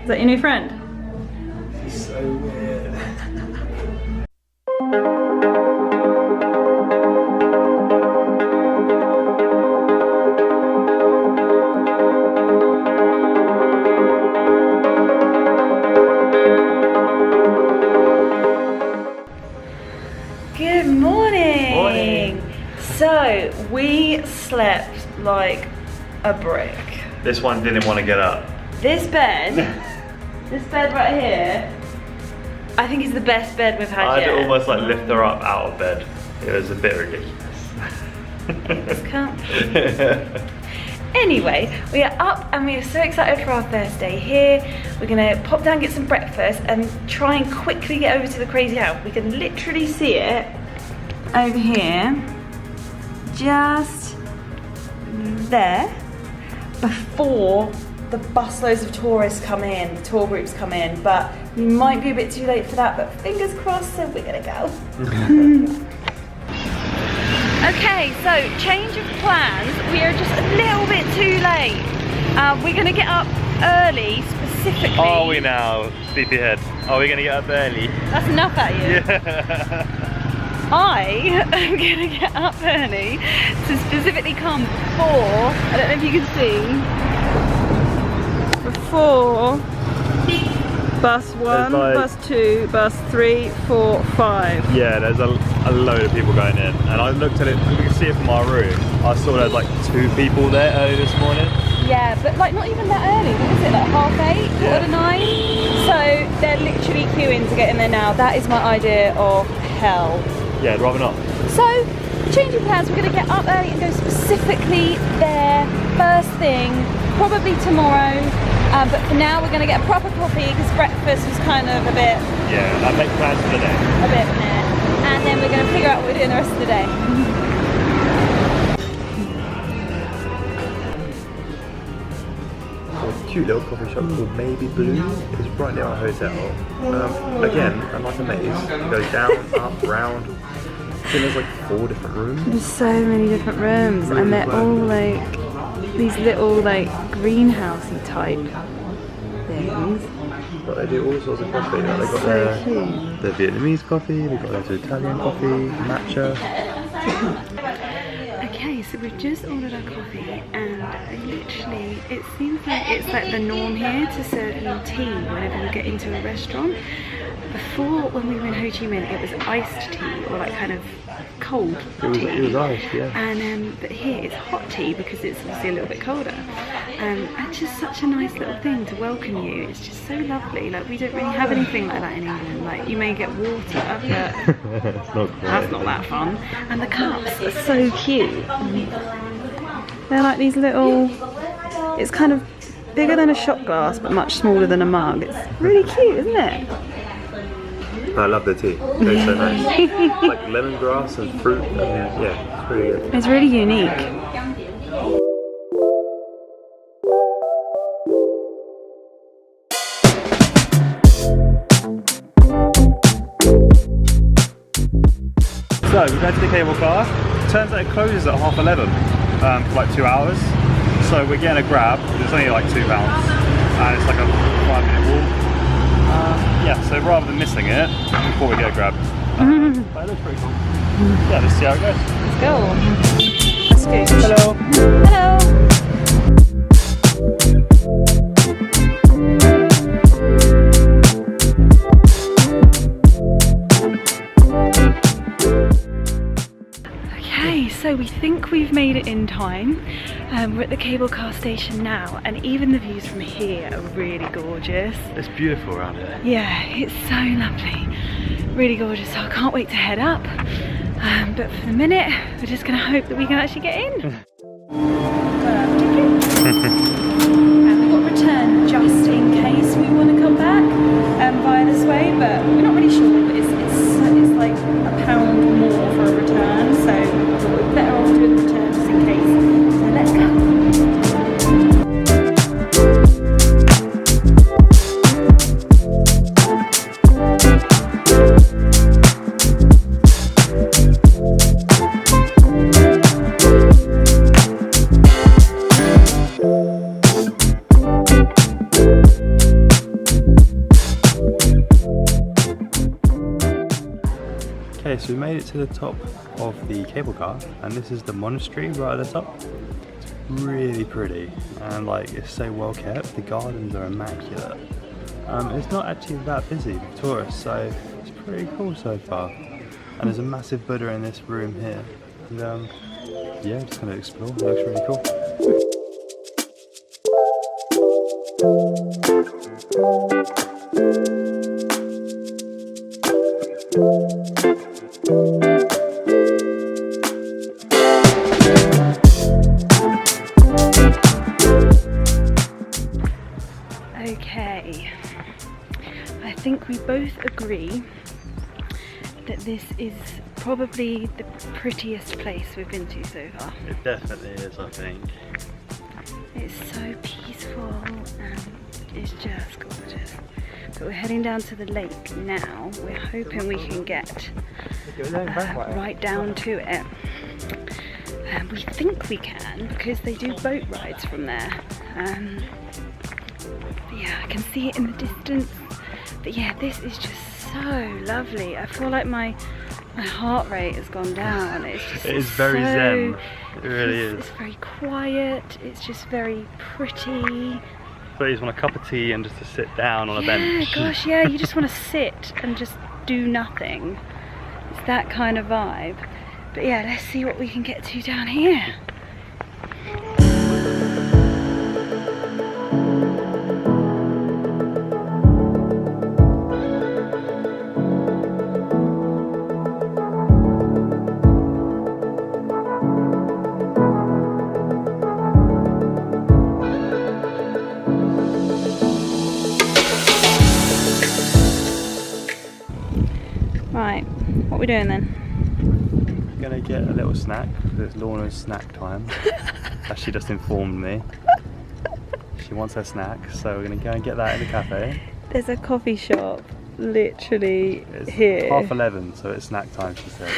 that your new friend? It's so weird. Good morning. Morning. So we slept like a brick. This one didn't want to get up. This bed right here, I think is the best bed we've had I had yet. to almost like lift her up out of bed. It was a bit ridiculous. It's comfy. Anyway, we are up and we are so excited for our first day here. We're gonna pop down, get some breakfast and try and quickly get over to the crazy house. We can literally see it over here, just there, before the busloads of tourists come in, the tour groups come in, but we might be a bit too late for that, but fingers crossed, so we're gonna go. Okay, so change of plans. We are just a little bit too late. We're gonna get up early, specifically. Are we now, sleepyhead? Are we gonna get up early? That's enough at you. Yeah. I am gonna get up early to specifically come before, I don't know if you can see, before bus 1, like, bus 2, bus 3, 4, 5. Yeah, there's a load of people going in. And I looked at it, we can see it from our room. I saw there's like 2 people there early this morning. Yeah, but like not even that early. What is it, like 8:30, quarter to 9? So they're literally queuing to get in there now. That is my idea of hell. Yeah, I'd rather not. So, changing plans, we're going to get up early and go specifically there first thing, probably tomorrow. But for now, we're going to get a proper coffee because breakfast was kind of a bit... Yeah, I'll make plans for the day. A bit meh. And then we're going to figure out what we're doing the rest of the day. There's a cute little coffee shop called Maybe Blue. It's right near our hotel. Again, I'm like a maze. It goes down, up, round. I think there's like 4 different rooms. There's so many different rooms and they're all like these little like greenhousey type things. But they do all sorts of coffee. Like, they've got their Vietnamese coffee, they've got their Italian coffee, matcha. Okay, so we've just ordered our coffee and literally it seems like it's like the norm here to serve you tea whenever you get into a restaurant. Before, when we were in Ho Chi Minh, it was iced tea or like kind of cold tea. It was iced, yeah. And but here it's hot tea because it's obviously a little bit colder. And it's just such a nice little thing to welcome you. It's just so lovely. Like we don't really have anything like that in England. Like you may get water, but that's not that fun. And the cups are so cute. They're like these little. It's kind of bigger than a shot glass, but much smaller than a mug. It's really cute, isn't it? I love the tea. It tastes so nice. It's like lemongrass and fruit. And yeah, it's pretty good. It's really unique. So we went to the cable car. Turns out it closes at 11:30 for like 2 hours. So we're getting a grab. It's only like £2, and it's like a 5-minute walk. Yeah, so rather than missing it, before we get a grab. But it looks pretty cool. Yeah, let's see how it goes. Let's go. Let's go. Hello. Hello. Okay, so we think we've made it in time. We're at the cable car station now, and even the views from here are really gorgeous. It's beautiful around here. Yeah, it's so lovely. Really gorgeous, so I can't wait to head up. But for the minute, we're just gonna hope that we can actually get in. And we've got return just in case we want to come back via this way, but we're not really sure. But it's like £1 more for a return, so we're better off doing the return just in case. So let's go. so we made it to the top of the cable car, and this is the monastery right at the top. It's really pretty, and like it's so well kept. The gardens are immaculate. It's not actually that busy with tourists, so it's pretty cool so far. And there's a massive Buddha in this room here. And yeah, just gonna explore. It looks really cool. Okay, I think we both agree that this is probably the prettiest place we've been to so far. It definitely is, I think. It's so peaceful and it's just gorgeous. But we're heading down to the lake now. We're hoping we can get right down to it. We think we can because they do boat rides from there. But yeah, I can see it in the distance. But yeah, this is just so lovely. I feel like my heart rate has gone down. It is very zen. It really is. It's very quiet. It's just very pretty. But you just want a cup of tea and just to sit down on a bench. Gosh, yeah, you just want to sit and just do nothing. It's that kind of vibe. But yeah, let's see what we can get to down here. Right, what are we doing then? We're gonna get a little snack. There's Lorna's snack time. As she just informed me. She wants her snack, so we're gonna go and get that in the cafe. There's a coffee shop literally It's here. 11:30, so it's snack time, she said.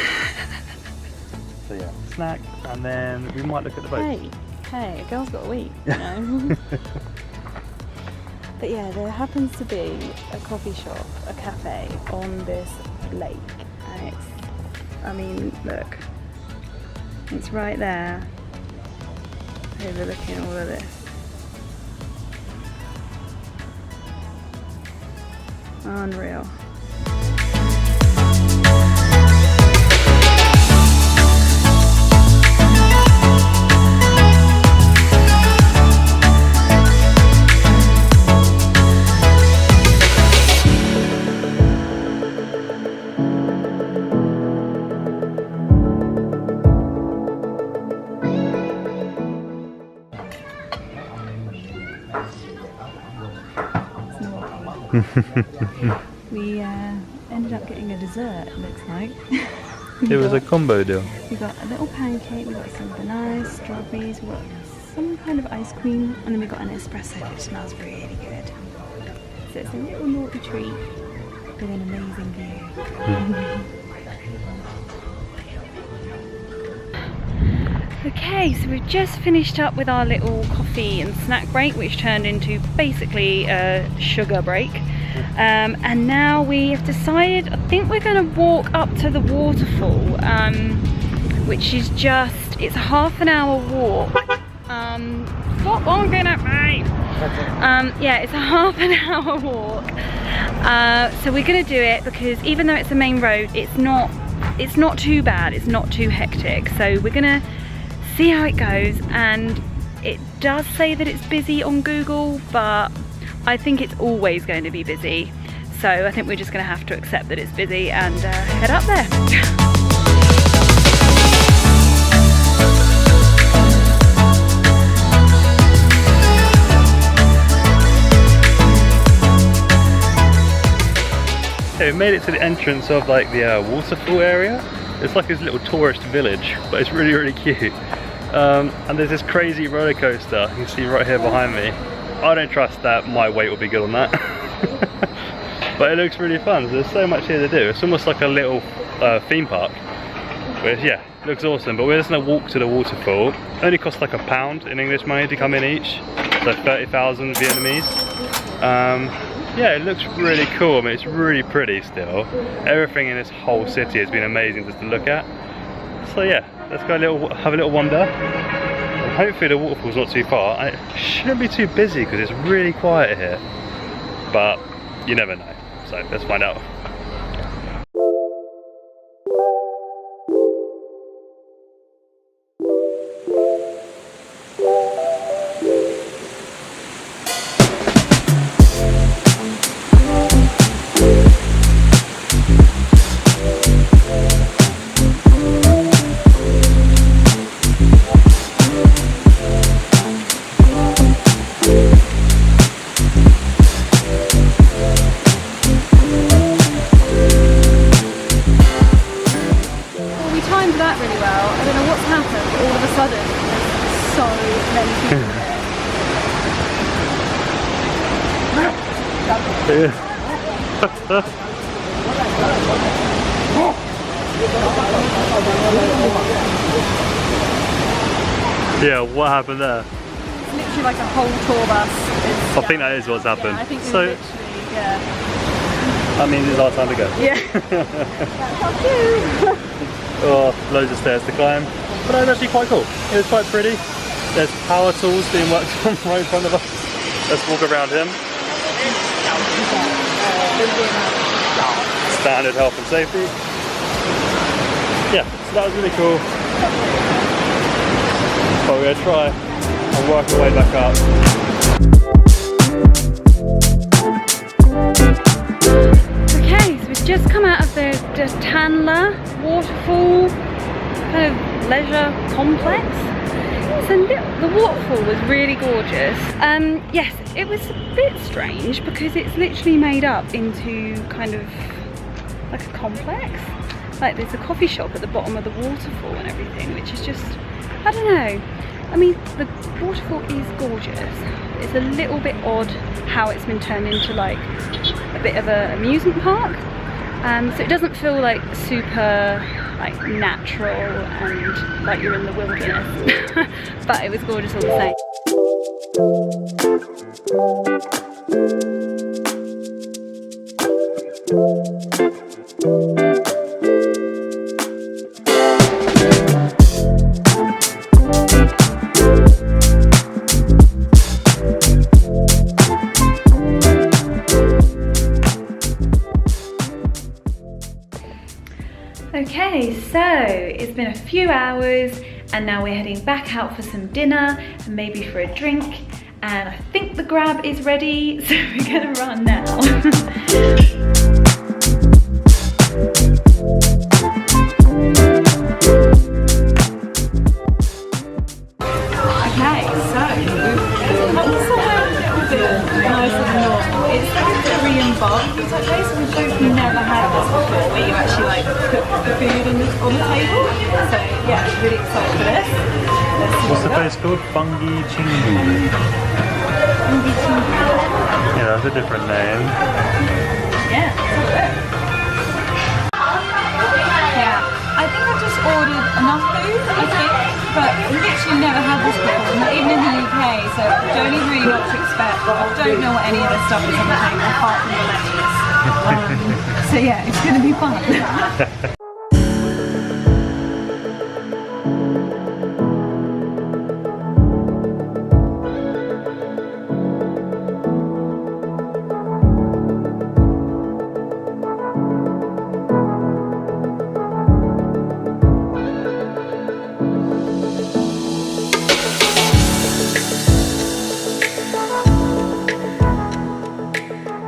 So yeah, snack, and then we might look at the boat. Hey, a girl's got to eat, you know. But yeah, there happens to be a coffee shop, a cafe on this lake, and it's, I mean, look, it's right there, overlooking all of this. Unreal. We ended up getting a dessert, it looks like. It was a combo deal. We got a little pancake, we got some bananas, strawberries, we got some kind of ice cream, and then we got an espresso which smells really good. So it's a little naughty treat with an amazing view. Okay, so we've just finished up with our little coffee and snack break, which turned into basically a sugar break. And now we have decided, I think we're going to walk up to the waterfall, which is just, it's a half an hour walk. Stop honking at me! Yeah, it's a half an hour walk. So we're going to do it because even though it's a main road, it's not too bad, it's not too hectic. So we're going to see how it goes, and it does say that it's busy on Google, but I think it's always going to be busy. So I think we're just going to have to accept that it's busy and head up there. Okay, we made it to the entrance of like the waterfall area. It's like this little tourist village, but it's really, really cute. And there's this crazy roller coaster you can see right here behind me. I don't trust that my weight will be good on that. But it looks really fun. There's so much here to do. It's almost like a little theme park. Which, yeah, looks awesome. But we're just gonna walk to the waterfall. It only costs like £1 in English money to come in each. So 30,000 Vietnamese. yeah, it looks really cool. I mean, it's really pretty still. Everything in this whole city has been amazing just to look at. So yeah, let's go have a little wander. And hopefully the waterfall's not too far. And it shouldn't be too busy because it's really quiet here. But you never know. So let's find out. Yeah, what happened there? It's literally like a whole tour bus. I think that is what's happened. Yeah, I think so, literally, yeah. That means it's our time to go. Yeah. That's our cue. Oh, loads of stairs to climb. But that was actually quite cool. It was quite pretty. There's power tools being worked on right in front of us. Let's walk around him. Standard health and safety. Yeah, so that was really cool. But we're gonna try and work our way back up. Okay, so we've just come out of the Datanla Waterfall kind of leisure complex. So the waterfall was really gorgeous. Yes, it was a bit strange because it's literally made up into kind of like a complex. Like there's a coffee shop at the bottom of the waterfall and everything, which is just, I don't know. I mean, the waterfall is gorgeous. It's a little bit odd how it's been turned into like a bit of an amusement park. So it doesn't feel like super like natural and like you're in the wilderness. But it was gorgeous all the same. Okay, so it's been a few hours and now we're heading back out for some dinner and maybe for a drink, and I think the grab is ready, so we're gonna run now. Okay, so we've come somewhere a little bit nicer than normal. It's like a Korean barbecue type place, we've never had this before, where you actually like cook the food on the table. So yeah, really excited for this. What's the place called? Fungi Chingu. Fungi Chingu. Yeah, that's a different name. Yeah, yeah, I think I've just ordered enough food, I think, but literally never had this before, not even in the UK, so I don't even really know what to expect. I don't know what any of this stuff is on the table apart from the lettuce. So yeah, it's going to be fun.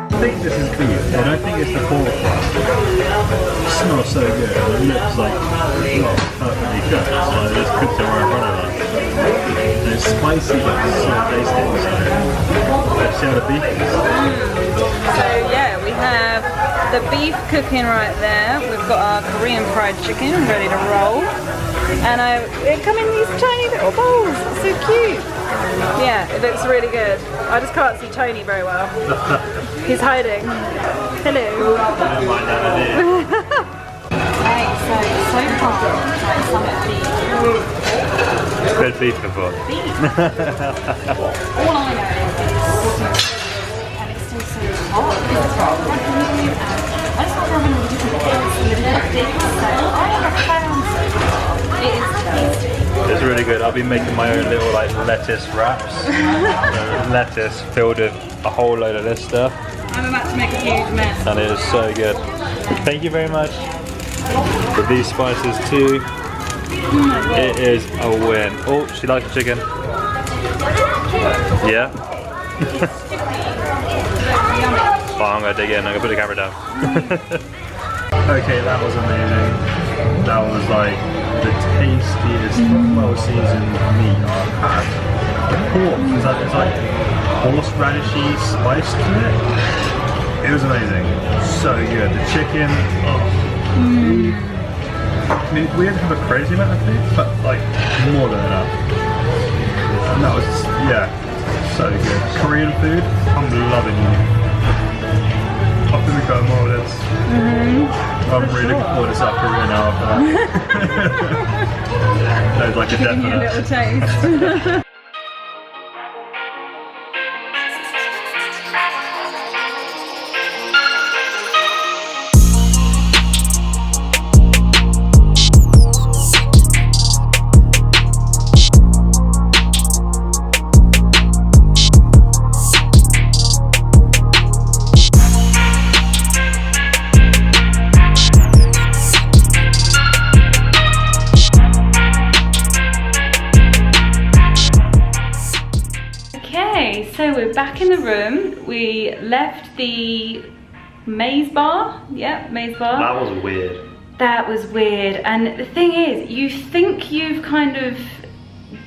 I think this is beef. I don't think it's the pork one. It smells so good. It looks like perfectly cooked. So I just cooked it right in front of us. And it's spicy but it's so tasty. So let's see how the beef is. So yeah, we have the beef cooking right there. We've got our Korean fried chicken ready to roll. And they come in these tiny little bowls. It's so cute. Yeah, it looks really good. I just can't see Tony very well. He's hiding. Hello. Right, so far, like some of the It's good beef before. beef. All I know is it's and it's still so hot. This is hot. I just want to have a different things with different things. So I have found so far. It is tasty. It's really good. I've been making my own little like lettuce wraps. Lettuce filled with a whole load of this stuff. I'm about to make a huge mess. And it is so good. Thank you very much. With these spices too. It is a win. Oh, she likes the chicken. Yeah. Oh, I'm gonna dig in. I'm gonna put the camera down. Okay, that was amazing. That was like the tastiest, well-seasoned meat I've had. The pork is like horseradishy spice to it. It was amazing. So good. The chicken. Oh. I mean, we didn't have a crazy amount of food, but like more than enough. And that was, yeah, so good. Korean food, I'm loving you. I think we got more of this. I'm really looking forward to South Korea now after that. That was like a definite. A little taste. So we're back in the room. We left the maze bar. Yeah, maze bar. That was weird. That was weird. And the thing is, you think you've kind of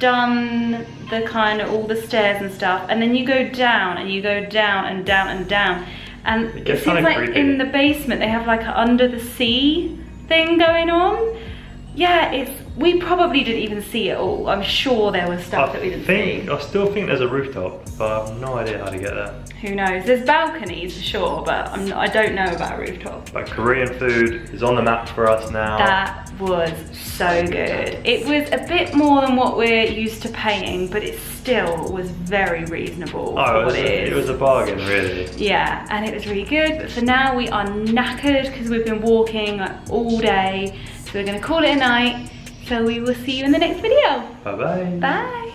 done the kind of all the stairs and stuff, and then you go down and you go down and down and down. And it seems like creepy. In the basement they have like an under the sea thing going on. Yeah, we probably didn't even see it all. I'm sure there was stuff that we didn't see. I still think there's a rooftop, but I have no idea how to get there. Who knows? There's balconies for sure, but I don't know about a rooftop. But Korean food is on the map for us now. That was so good. It was a bit more than what we're used to paying, but it still was very reasonable for what it is. It was a bargain, really. Yeah, and it was really good. But for now, we are knackered because we've been walking all day. So we're going to call it a night. So we will see you in the next video. Bye-bye. Bye.